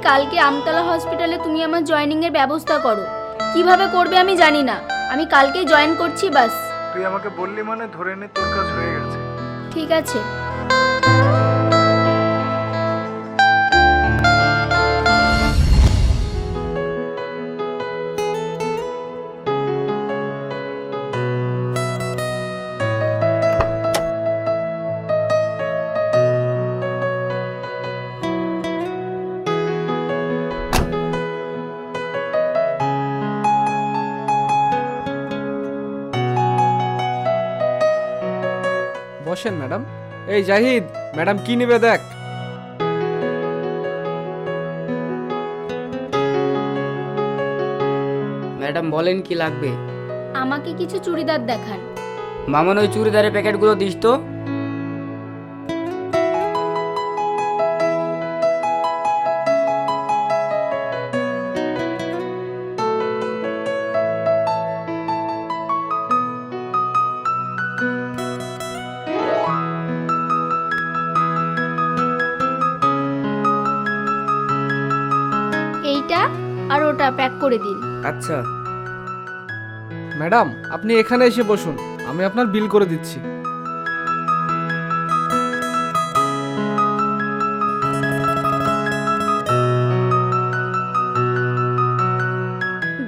কালকে আমতলা হসপিটালে তুমি আমার জয়েনিং এর ব্যবস্থা করো। কিভাবে করবে আমি জানি না, আমি কালকেই জয়েন করছি বাস। তুই আমাকে বললি মানে ধরে নে তোর কাজ হয়ে গেছে। ঠিক আছে। বসেন ম্যাডাম। এই জাহিদ, ম্যাডাম কি নেবে দেখ। ম্যাডাম বলেন কি লাগবে? আমাকে কিছু চুড়িদার দেখান। মামন ওই চুড়িদারের প্যাকেটগুলো দিস তো। এইটা আর ওটা প্যাক করে দিন। আচ্ছা। ম্যাডাম আপনি এখানে এসে বসুন, আমি আপনার বিল করে দিচ্ছি।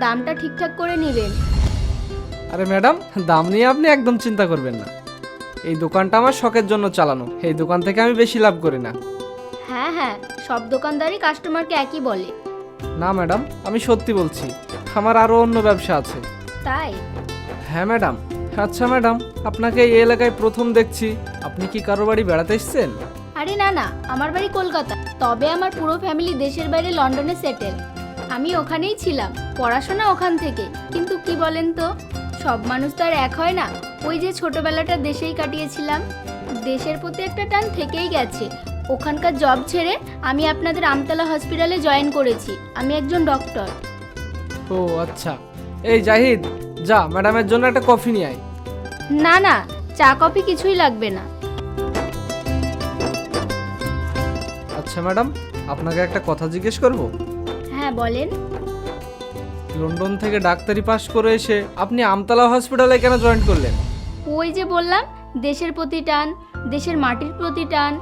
দামটা ঠিকঠাক করে নেবেন। আরে ম্যাডাম, দাম নিয়ে আপনি একদম চিন্তা করবেন না। এই দোকানটা আমার শখের জন্য চালানো, এই দোকান থেকে আমি বেশি লাভ করি না। হ্যাঁ হ্যাঁ, সব দোকানদারই কাস্টমারকে একই বলে। না ম্যাডাম, আমি সত্যি বলছি, আমার আরও অন্য ব্যবসা আছে। তাই? হ্যাঁ ম্যাডাম। আচ্ছা ম্যাডাম, আপনাকে এই এলাকায় প্রথম দেখছি, আপনি কি কারো বাড়ি বেড়াতে এসেছেন? আরে না না, আমার বাড়ি কলকাতা, তবে আমার পুরো ফ্যামিলি দেশের বাইরে লন্ডনে সেটেল। আমি ওখানেই ছিলাম, পড়াশোনা ওখান থেকে। কিন্তু কি বলেন তো, সব মানুষ তো আর এক হয় না। ওই যে ছোটবেলাটা দেশেই কাটিয়েছিলাম, দেশের প্রতি একটা টান থেকেই গেছে। ওখানকার জব ছেড়ে আমি আপনাদের আমতলা হসপিটালে জয়েন করেছি। আমি একজন ডক্টর। ও আচ্ছা। এই জাহিদ, যা ম্যাডামের জন্য একটা কফি নিয়ে আয়। না না, চা কফি কিছুই লাগবে না। আচ্ছা ম্যাডাম, আপনাকে একটা কথা জিজ্ঞেস করব। হ্যাঁ বলেন। লন্ডন থেকে ডাক্তারি পাশ করে এসে আপনি আমতলা হসপিটালে কেন জয়েন করলেন? ওই যে বললাম, দেশের প্রতি টান, দেশের মাটির প্রতি টান,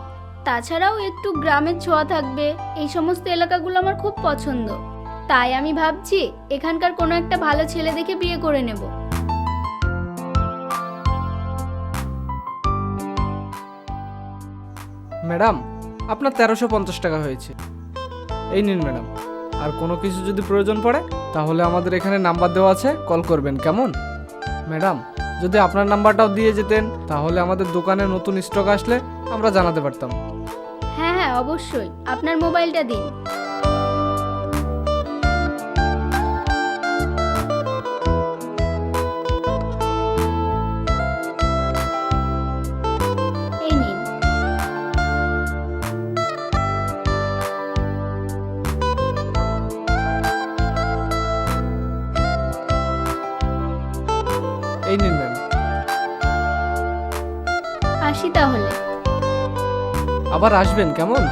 তাছাড়াও একটু গ্রামের ছোঁয়া থাকবে। এই সমস্ত এলাকাগুলো আমার খুব পছন্দ। তাই আমি ভাবছি এখানকার কোনো একটা ভালো ছেলে দেখে বিয়ে করে নেব। ম্যাডাম, আপনার 1350 টাকা হয়েছে। এই নিন ম্যাডাম, আর কোনো কিছু যদি প্রয়োজন পড়ে তাহলে আমাদের এখানে নাম্বার দেওয়া আছে, কল করবেন কেমন? ম্যাডাম, যদি আপনার নাম্বারটাও দিয়ে যেতেন তাহলে আমাদের দোকানে নতুন স্টক আসলে আমরা জানাতে পারতাম। হ্যাঁ হ্যাঁ অবশ্যই, আপনার মোবাইলটা দিন। এই নিন। এই নিন ম্যাম। আসি তাহলে। আবার আসবেন কেমন?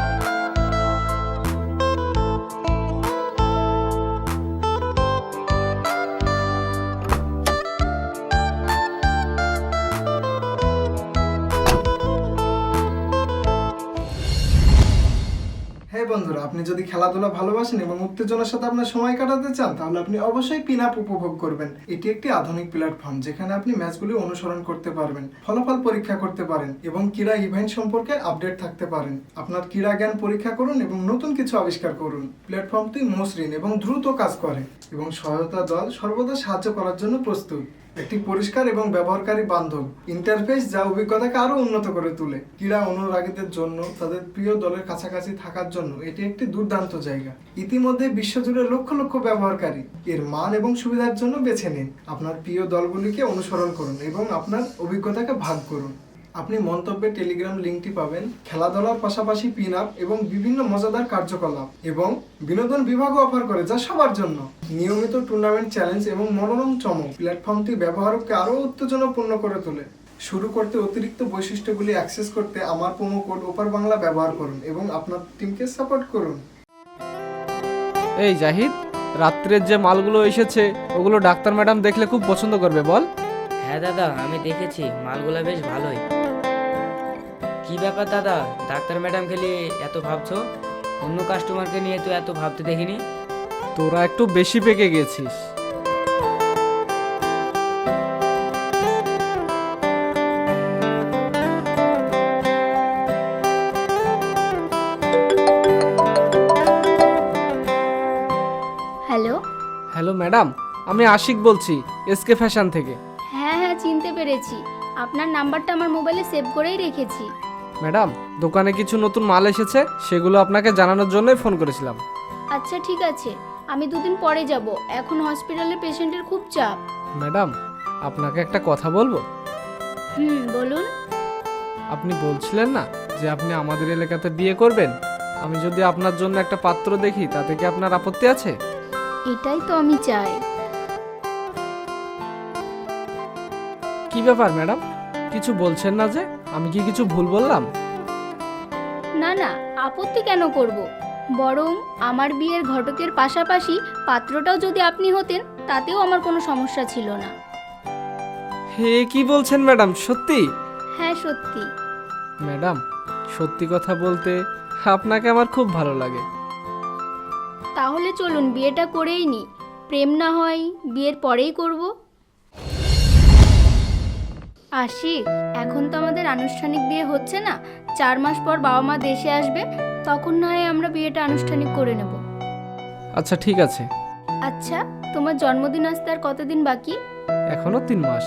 হ্যাঁ বন্ধুরা, আপনি যদি খেলাধুলা ভালোবাসেন এবং উত্তেজনার সাথে আপনার সময় কাটাতে চান তাহলে আপনি অবশ্যই পিন আপ উপভোগ করবেন। এটি একটি আধুনিক প্ল্যাটফর্ম যেখানে আপনি ম্যাচগুলি অনুসরণ করতে পারবেন, ফলাফল পরীক্ষা করতে পারেন এবং ক্রীড়া ইভেন্ট সম্পর্কে আপডেট থাকতে পারেন। আপনার ক্রীড়া জ্ঞান পরীক্ষা করুন এবং নতুন কিছু আবিষ্কার করুন। প্ল্যাটফর্মটি মসৃণ এবং দ্রুত কাজ করে এবং সহায়তা দল সর্বদা সাহায্য করার জন্য প্রস্তুত। একটি পরিষ্কার এবং ব্যবহারকারী বান্ধব ইন্টারফেস যা অভিজ্ঞতাকে আরো উন্নত করে তোলে। ক্রীড়া অনুরাগীদের জন্য তাদের প্রিয় দলের কাছাকাছি থাকার জন্য এটি একটি দুর্দান্ত জায়গা। ইতিমধ্যে বিশ্বজুড়ে লক্ষ লক্ষ ব্যবহারকারী এর মান এবং সুবিধার জন্য বেছে নিন। আপনার প্রিয় দলগুলিকে অনুসরণ করুন এবং আপনার অভিজ্ঞতাকে ভাগ করুন। আপনি মন্তব্যে টেলিগ্রাম লিঙ্কটি পাবেন, খেলাধুলার পাশাপাশি পিন আপ এবং বিভিন্ন মজাদার কার্যকলাপ এবং বিনোদন বিভাগও অফার করে, যা সবার জন্য। নিয়মিত টুর্নামেন্ট, চ্যালেঞ্জ এবং মনোরম চমক প্ল্যাটফর্মটি ব্যবহারককে আরও উত্তেজনাপূর্ণ করে তোলে। শুরু করতে অতিরিক্ত বৈশিষ্ট্যগুলি অ্যাক্সেস করতে আমার প্রোমো কোড ওপার বাংলা ব্যবহার করুন এবং আপনার টিমকে সাপোর্ট করুন। এই জাহিদ, রাত্রের যে মালগুলো এসেছে ওগুলো ডাক্তার ম্যাডাম দেখলে খুব পছন্দ করবে বল। হ্যাঁ দাদা, আমি দেখেছি মালগুলা বেশ ভালোই। কি ব্যাপার দাদা, ডাক্তার ম্যাডাম খেলে এত ভাবছো? অন্য কাস্টমারকে নিয়ে তো এত ভাবতে দেখিনি। তোরা একটু বেশি পেকে গেছিস। হ্যালো। হ্যালো ম্যাডাম, আমি আশিক বলছি এসকে ফ্যাশন থেকে। হ্যাঁ হ্যাঁ, চিনতে পেরেছি। আপনার নাম্বারটা আমার মোবাইলে সেভ করেই রেখেছি। ম্যাডাম, দোকানে কিছু নতুন মাল এসেছে, সেগুলো আপনাকে জানানোর জন্যই ফোন করেছিলাম। আচ্ছা ঠিক আছে, আমি 2 দিন পরে যাব। এখন হসপিটালে পেশেন্টের খুব চাপ। ম্যাডাম, আপনাকে একটা কথা বলবো। বলুন। আপনি বলছিলেন না যে আপনি আমাদের এলাকাতে বিয়ে করবেন? আমি যদি আপনার জন্য একটা পাত্র দেখি তাতে কি আপনার আপত্তি আছে? এটাই তো আমি চাই। কি ব্যাপার ম্যাডাম, কিছু বলছেন না যে? আমি কি কিছু ভুল বললাম? না না, আপত্তি কেন করব? বরং আমার বিয়ের ঘটকের পাশাপাশি পাত্রটাও যদি আপনি হতেন তাতেও আমার কোনো সমস্যা ছিল না। হে, কি বলছেন ম্যাডাম, সত্যি? হ্যাঁ সত্যি। ম্যাডাম, সত্যি কথা বলতে আপনাকে আমার খুব ভালো লাগে। তাহলে চলুন বিয়েটা করেই নি। প্রেম না হয় বিয়ের পরেই করব। আশিক, এখন তো আমাদের আনুষ্ঠানিক বিয়ে হচ্ছে না। 4 মাস পর বাবা মা দেশে আসবে, তখন না হয় আমরা বিয়েটা আনুষ্ঠানিক করে নেব। আচ্ছা ঠিক আছে। আচ্ছা, তোমার জন্মদিন আসতে আর কতদিন বাকি? এখনো 3 মাস।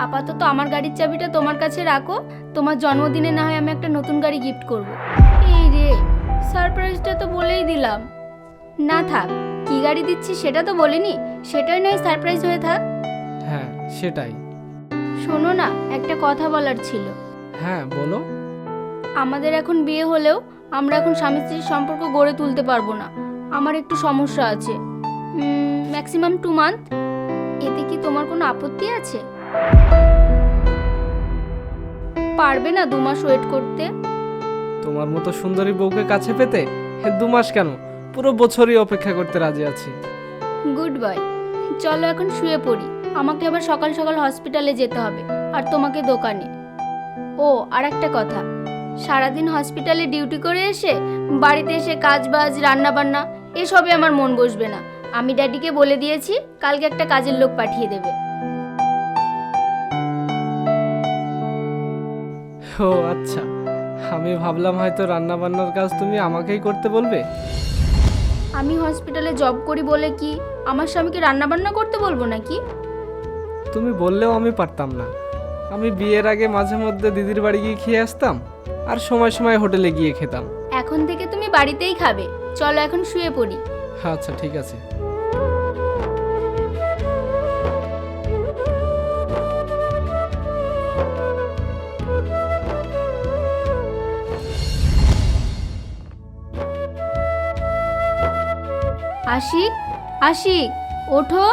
আপাতত আমার গাড়ির চাবিটা তোমার কাছে রাখো। তোমার জন্মদিনে না হয় আমি একটা নতুন গাড়ি গিফট করব। এই রে, সারপ্রাইজটা তো বলেই দিলাম। না থাক, কি গাড়ি দিচ্ছি সেটা তো বলিনি, সেটাই নয় সারপ্রাইজ হয়ে থাক। হ্যাঁ সেটাই। শোনো না, একটা কথা বলার ছিল। হ্যাঁ বলো। আমাদের এখন বিয়ে হলেও আমরা এখন স্বামী স্ত্রীর সম্পর্ক গড়ে তুলতে পারবো না। আমার একটু সমস্যা আছে। Maximum 2 month. এতে কি তোমার কোনো আপত্তি আছে? পারবে না 2 মাস ওয়েট করতে? তোমার মতো সুন্দরী বউকে কাছে পেতে 2 মাস কেন, পুরো বছরই অপেক্ষা করতে রাজি আছি। Good bye. চলো এখন শুয়ে পড়ি, আমাকে আবার সকাল সকাল হসপিটালে যেতে হবে, আর তোমাকে দোকানে। ও আর একটা কথা, সারাদিন হসপিটালে ডিউটি করে এসে বাড়িতে এসে কাজ বাজ রান্না বান্না এসবে আমার মন বসবে না। আমি ড্যাডিকে বলে দিয়েছি কালকে একটা কাজের লোক পাঠিয়ে দেবে। ও আচ্ছা, আমি ভাবলাম হয়তো রান্না বান্নার কাজ তুমি আমাকেই করতে বলবে। আমি হসপিটালে জব করি বলে কি আমার স্বামীকে রান্না বান্না করতে বলবো নাকি? তুমি বললেও আমি পারতাম না। আমি বিয়ের আগে মাঝে মধ্যে দিদির বাড়ি গিয়ে খেয়ে আসতাম, আর সময় সময় হোটেলে গিয়ে খেতাম। এখন থেকে তুমি বাড়িতেই খাবে। চলো এখন শুয়ে পড়ি। আচ্ছা ঠিক আছে। আশিক, আশিক, ওঠো।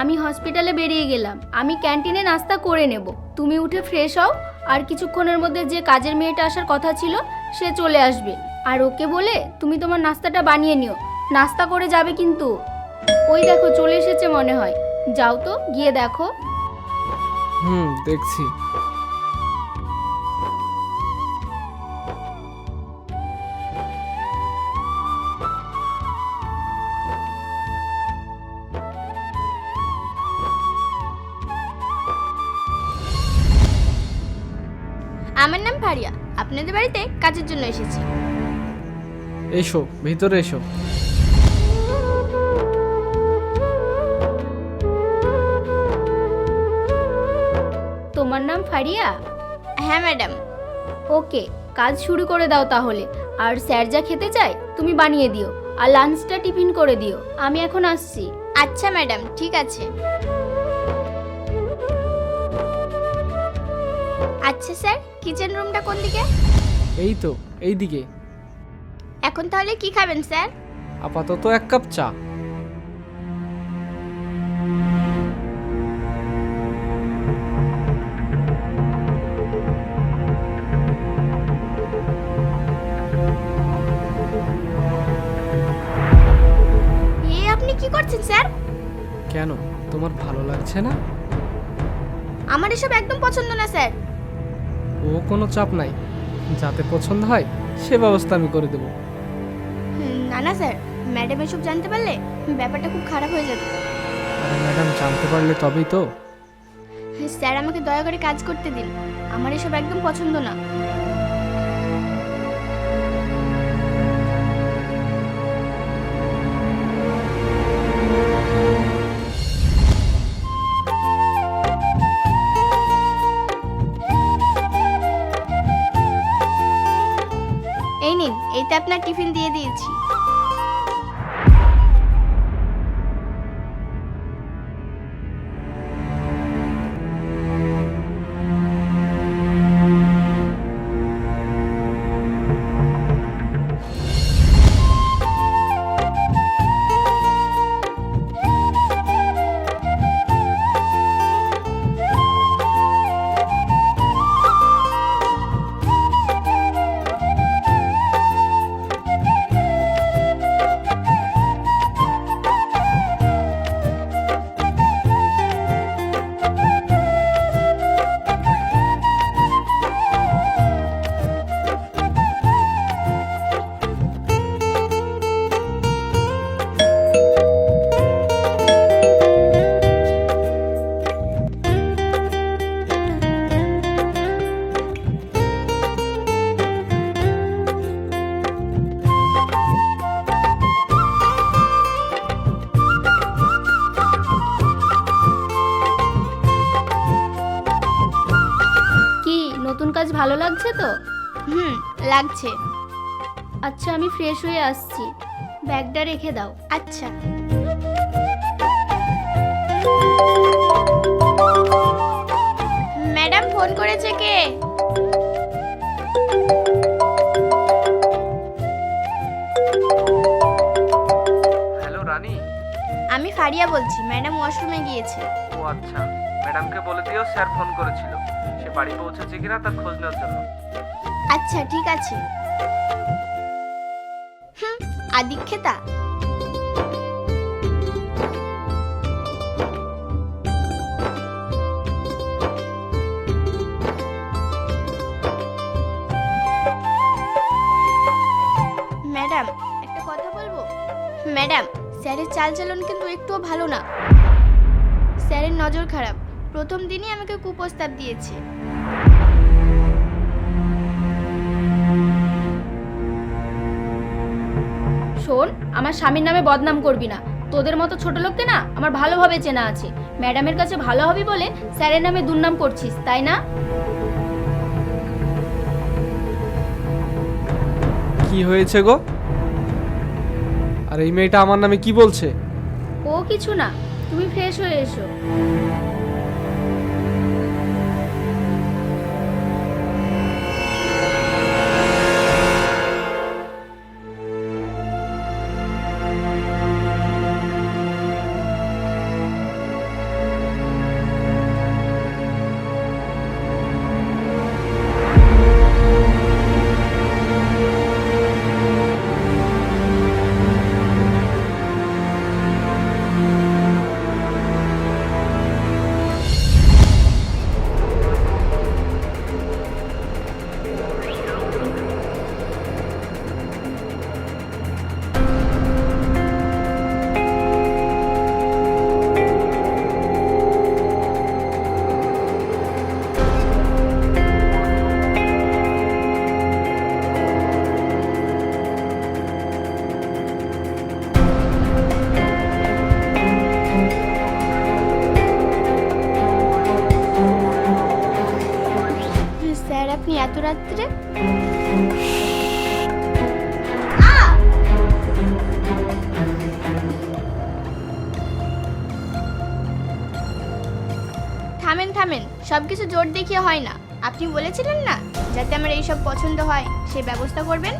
আমি হসপিটালে বেরিয়ে গেলাম। আমি ক্যান্টিনে নাস্তা করে নেব। তুমি উঠে ফ্রেশ হও, আর কিছুক্ষণের মধ্যে যে কাজের মেয়েটা আসার কথা ছিল সে চলে আসবে। আর ওকে বলে তুমি তোমার নাস্তাটা বানিয়ে নিও। নাস্তা করে যাবে কিন্তু। ওই দেখো চলে এসেছে মনে হয়। যাও তো, গিয়ে দেখো। দেখছি। আমার নাম ফারিয়া, আপনাদের বাড়িতে কাজের জন্য এসেছি। এসো, ভিতরে এসো। তোমার নাম ফারিয়া? হ্যাঁ ম্যাডাম। ওকে, কাজ শুরু করে দাও তাহলে। আর স্যার যা খেতে চায় তুমি বানিয়ে দিও, আর লাঞ্চটা টিফিন করে দিও। আমি এখন আসছি। আচ্ছা ম্যাডাম, ঠিক আছে। আচ্ছা স্যার, কিচেন রুমটা কোন দিকে? এই তো, এইদিকে। এখন তাহলে কি খাবেন স্যার? আপাতত 1 কাপ চা। তোমার ভালো লাগছে না? আমার এসব একদম পছন্দ না স্যার। ও কোনো চাপ নাই, যাতে পছন্দ হয় সে ব্যবস্থা আমি করে দেবো। না না স্যার, ম্যাডাম এসব জানতে পারলে ব্যাপারটা খুব খারাপ হয়ে যাবে। আরে ম্যাডাম, জানতে পারলে তবেই তো। স্যার আমাকে দয়া করে কাজ করতে দিন, আমার এসব একদম পছন্দ না। এই নিন, এইটা আপনার টিফিন দিয়ে দিয়েছি। কি নতুন কাজ ভালো লাগছে তো? লাগছে। আচ্ছা, আমি ফ্রেশ হয়ে আসছি, ব্যাগটা রেখে দাও। আচ্ছা। ম্যাডাম ফোন করেছে কে? হ্যালো রানী। আমি ফারিয়া বলছি, ম্যাডাম ওয়াশরুমে গিয়েছে। ও আচ্ছা, ম্যাডামকে বলে দিও স্যার ফোন করেছিল, সে বাড়ি পৌঁছেছে কিনা তার খোঁজ নেওয়ার জন্য। আচ্ছা ঠিক আছে। আদিক্ষেতা। ম্যাডাম একটা কথা বলবো? ম্যাডাম, স্যারের চালচলন কিন্তু একটুও ভালো না। স্যারের নজর খারাপ, প্রথম দিনই আমাকে কুপ্রস্তাব দিয়েছে। শোন, আমার স্বামীর নামে বদনাম করবি না। তোদের মতো ছোট লোককে না আমার ভালোভাবে চেনা আছে। ম্যাডামের কাছে ভালো হবি বলে স্যারের নামে দুর্নাম করছিস, তাই না? কি হয়েছে গো? আর এই মেয়েটা আমার নামে কি বলছে? ও কিছু না, তুমি ফ্রেশ হয়ে এসো। স্যার আপনি এত রাত্রে? থামেন থামেন, সবকিছু জোর দেখিয়ে হয় না। আপনি বলেছিলেন না যাতে আমার এইসব পছন্দ হয় সেই ব্যবস্থা করবেন,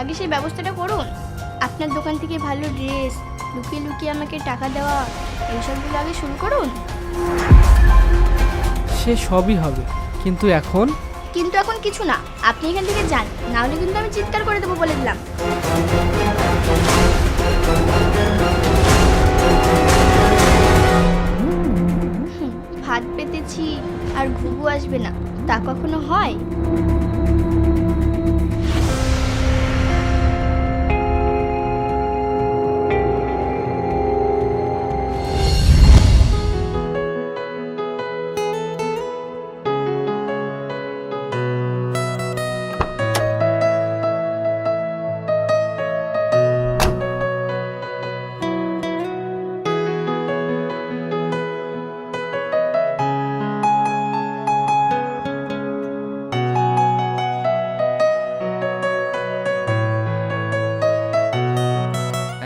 আগে সেই ব্যবস্থাটা করুন। আপনার দোকান থেকে ভালো ড্রেস, লুকিয়ে লুকিয়ে আমাকে টাকা দেওয়া, এইসবগুলো আগে শুরু করুন। সে সবই হবে, কিন্তু এখন কিন্তু এখন কিছু না, আপনি এখান থেকে যান, না হলে কিন্তু আমি চিৎকার করে দেবো বলে দিলাম। যাচ্ছি আর ঘুঘু আসবে না, তা কখনো হয়?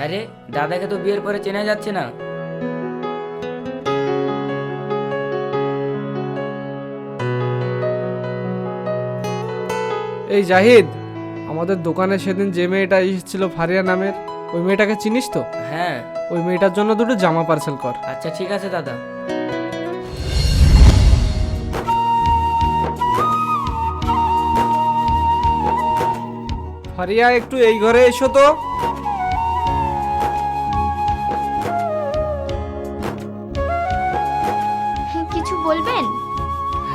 আরে দাদাকে তো বিয়ের পরে চেনা যাচ্ছে না। এই জাহিদ, আমাদের দোকানে সেদিন যে মেয়েটা এসেছিল ফারিয়া নামের, ওই মেয়েটাকে চিনিস তো? হ্যাঁ। ওই মেয়েটার জন্য দুটো জামা পার্সেল কর। আচ্ছা ঠিক আছে দাদা। ফারিয়া, একটু এই ঘরে এসো তো। কিছু বলবেন?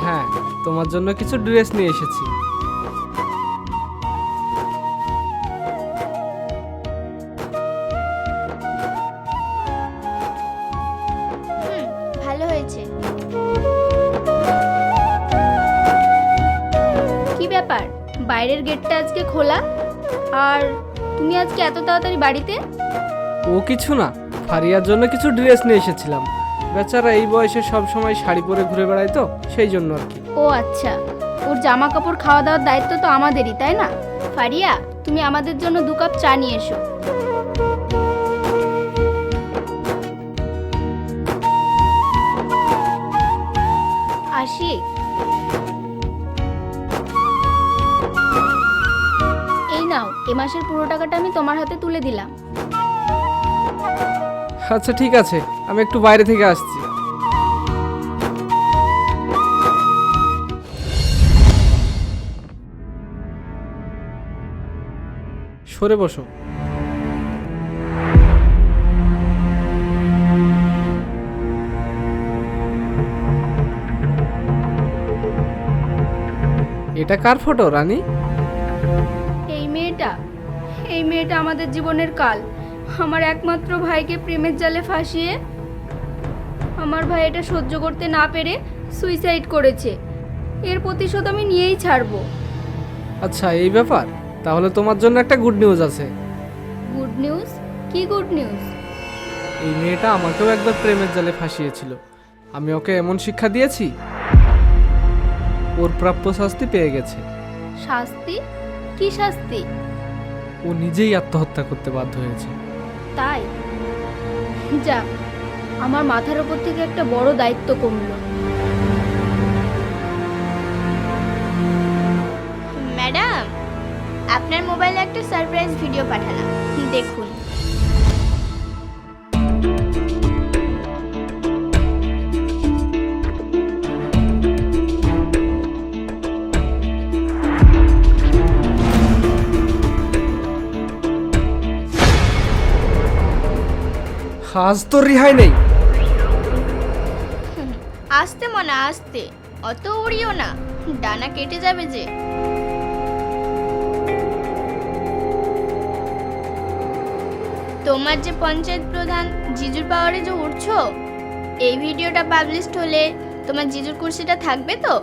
হ্যাঁ, তোমার জন্য কিছু ড্রেস নিয়ে এসেছি। ভালো হয়েছে। কি ব্যাপার, বাইরের গেটটা আজকে খোলা, আর তুমি আজকে এত তাড়াতাড়ি বাড়িতে? ও কিছু না, ফারিয়ার জন্য কিছু ড্রেস নিয়ে এসেছিলাম। বেচারা এই বয়সে সব সময় শাড়ি পরে ঘুরে বেড়ায় তো, সেই জন্য আর কি। ও আচ্ছা, ওর জামা কাপড় খাওয়া দাওয়ার দায়িত্ব তো আমাদেরই, তাই না? ফারিয়া, তুমি আমাদের জন্য 2 কাপ চা নিয়ে এসো। আসি। এই নাও, এ মাসের পুরো টাকাটা আমি তোমার হাতে তুলে দিলাম। আচ্ছা ঠিক আছে, আমি একটু বাইরে থেকে আসছি। সরে বসো। এটা কার ফটো রানী? এই মেয়েটা আমাদের জীবনের কাল। আমার একমাত্র ভাইকে প্রেমের জালে ফাঁসিয়ে আমার ভাই এটা সহ্য করতে না পেরে সুইসাইড করেছে। এর প্রতিশোধ আমি নিয়েই ছাড়বো। আচ্ছা এই ব্যাপার, তাহলে তোমার জন্য একটা গুড নিউজ আছে। Good news? কি গুড নিউজ? এই মেয়েটা আমাকেও একবার প্রেমের জালে ফাঁসিয়েছিল। আমি ওকে এমন শিক্ষা দিয়েছি, ওর প্রাপ্য শাস্তি পেয়ে গেছে। শাস্তি? কি শাস্তি? ও নিজেই আত্মহত্যা করতে বাধ্য হয়েছে। তাই? যাক, আমার মাথার ওপর থেকে একটা বড় দায়িত্ব কমলো। ম্যাডাম, আপনার মোবাইলে একটা সারপ্রাইজ ভিডিও পাঠালাম, দেখুন। আজ তো রেহাই নেই। আস্তে মনা আস্তে, অত উড়িও না, ডানা কেটে যাবে যে। তোমার যে পঞ্চায়েত প্রধান জিজুর পাওয়ারে যে উঠছো, এই ভিডিওটা পাবলিশড হলে তোমার জিজুর কুর্সিটা থাকবে তো?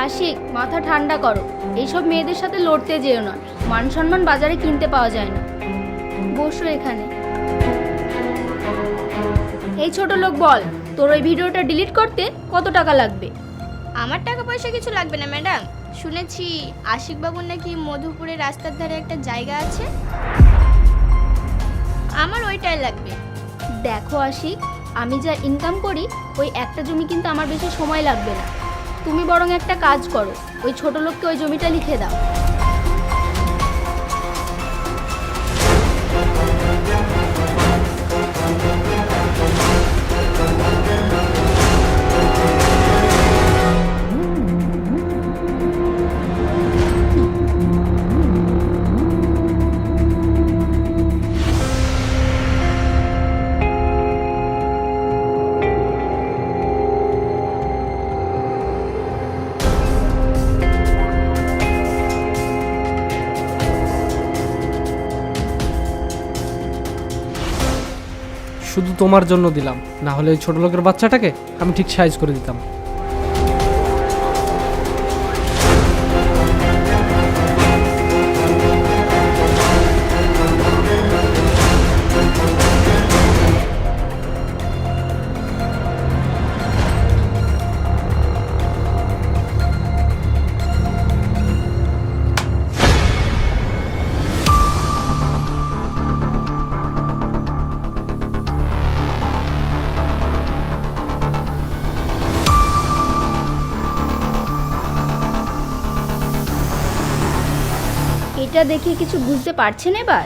আশিক, মাথা ঠান্ডা করো। এইসব মেয়েদের সাথে লড়তে যেও না, মান সম্মান বাজারে কিনতে পাওয়া যায় না। বসো এখানে। এই ছোট লোক, বল, তোর ওই ভিডিওটা ডিলিট করতে কত টাকা লাগবে? আমার টাকা পয়সা কিছু লাগবে না ম্যাডাম। শুনেছি আশিক বাবুর নাকি মধুপুরের রাস্তার ধারে একটা জায়গা আছে, আমার ওইটাই লাগবে। দেখো আশিক, আমি যা ইনকাম করি ওই একটা জমি কিন্তু আমার বেশি সময় লাগবে না। তুমি বরং একটা কাজ করো, ওই ছোট লোককে ওই জমিটা লিখে দাও। শুধু তোমার জন্য দিলাম, না হলে এই ছোট লোকের বাচ্চাটাকে আমি ঠিক সাইজ করে দিতাম। এটা দেখে কিছু বুঝতে পারছেন এবার?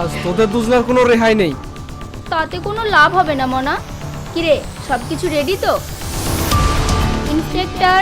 আজ তোদের দুজনের কোনো রেহাই নেই। তাতে কোনো লাভ হবে না মনা। কিরে, সব কিছু রেডি তো? ইন্সপেক্টর,